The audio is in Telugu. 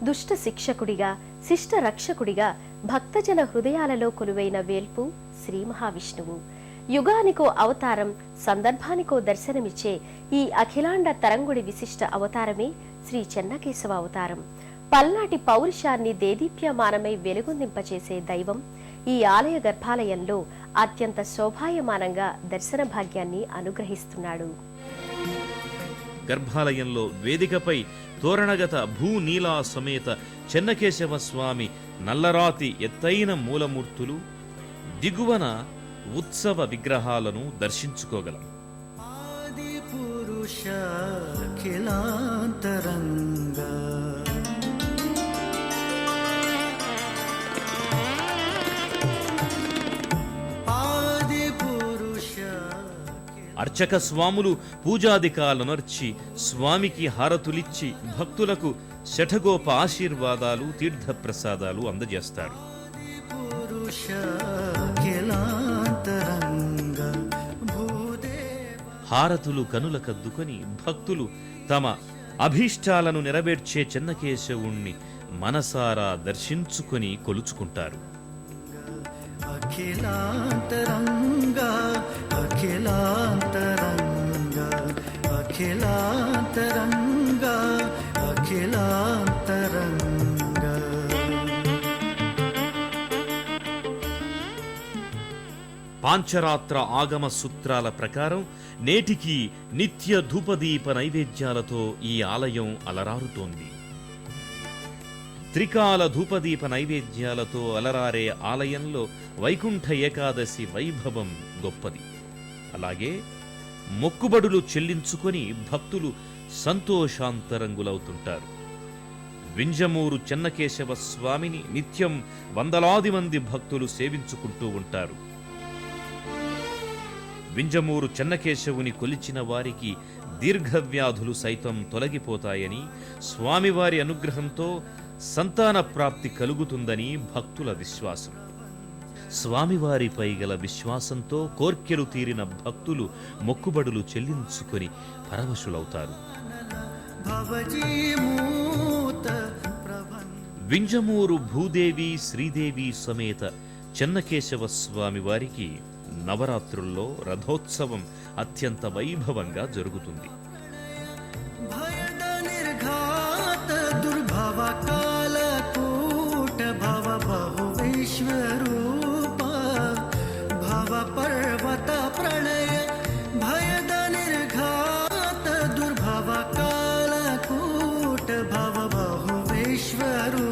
దుష్ట శిక్షకుడిగా, శిష్ట రక్షకుడిగా భక్తజన హృదయాలలో కొలువైన వేల్పు శ్రీ మహావిష్ణువు. యుగానికో అవతారం, సందర్భానికో దర్శనమిచ్చే ఈ అఖిలాండ తరంగుడి విశిష్ట అవతారమే శ్రీ చెన్నకేశవ అవతారం. పల్నాటి పౌరుషాన్ని దేదీప్యమానమై వెలుగొందింపచేసే దైవం ఈ ఆలయ గర్భాలయంలో అత్యంత శోభాయమానంగా దర్శన భాగ్యాన్ని అనుగ్రహిస్తున్నాడు. గర్భాలయంలో వేదికపై తోరణగత భూనీలా సమేత చెన్నకేశవ స్వామి నల్లరాతి ఎత్తైన మూలమూర్తులు, దిగువన ఉత్సవ విగ్రహాలను దర్శించుకోగలం. ఆది పురుష అఖిలాంతరంగా అర్చక స్వాములు పూజాధికాలనర్చి స్వామికి హారతులిచ్చి భక్తులకు శఠగోప ఆశీర్వాదాలు, తీర్థప్రసాదాలు అందజేస్తారు. హారతులు కనులకద్దుకొని భక్తులు తమ అభీష్టాలను నెరవేర్చే చెన్నకేశవుణ్ణి మనసారా దర్శించుకొని కొలుచుకుంటారు. అఖిలాంతరంగా అఖిలాంతరంగా అఖిలాంతరంగా అఖిలాంతరంగా. పాంచరాత్ర ఆగమ సూత్రాల ప్రకారం నేటికి నిత్య ధూపదీప నైవేద్యాలతో ఈ ఆలయం అలరారుతోంది. త్రికాల ధూపదీప నైవేద్యాలతో అలరారే ఆలయంలో వైకుంఠ ఏకాదశి వైభవం గొప్పది. అలాగే మొక్కుబడులు చెల్లించుకొని భక్తులు సంతోషాంతరంగులవుతుంటారు. వింజమూరు చెన్నకేశవ స్వామిని నిత్యం వందలాది మంది భక్తులు సేవించుకుంటూ ఉంటారు. వింజమూరు చెన్నకేశవుని కొలిచిన వారికి దీర్ఘవ్యాధులు సైతం తొలగిపోతాయని, స్వామివారి అనుగ్రహంతో సంతాన ప్రాప్తి కలుగుతుందని భక్తుల విశ్వాసం. స్వామివారిపై గల విశ్వాసంతో కోర్కెలు తీరిన భక్తులు మొక్కుబడులు చెల్లించుకొని పరవశులవుతారు. వింజమూరు భూదేవి శ్రీదేవి సమేత చెన్నకేశవ స్వామి వారికి నవరాత్రుల్లో రథోత్సవం అత్యంత వైభవంగా జరుగుతుంది. విశ్వరూప భవ పర్వత ప్రణయ భయద నిర్ఘాత దుర్భవ కాలకూట భవ బహు విశ్వరూప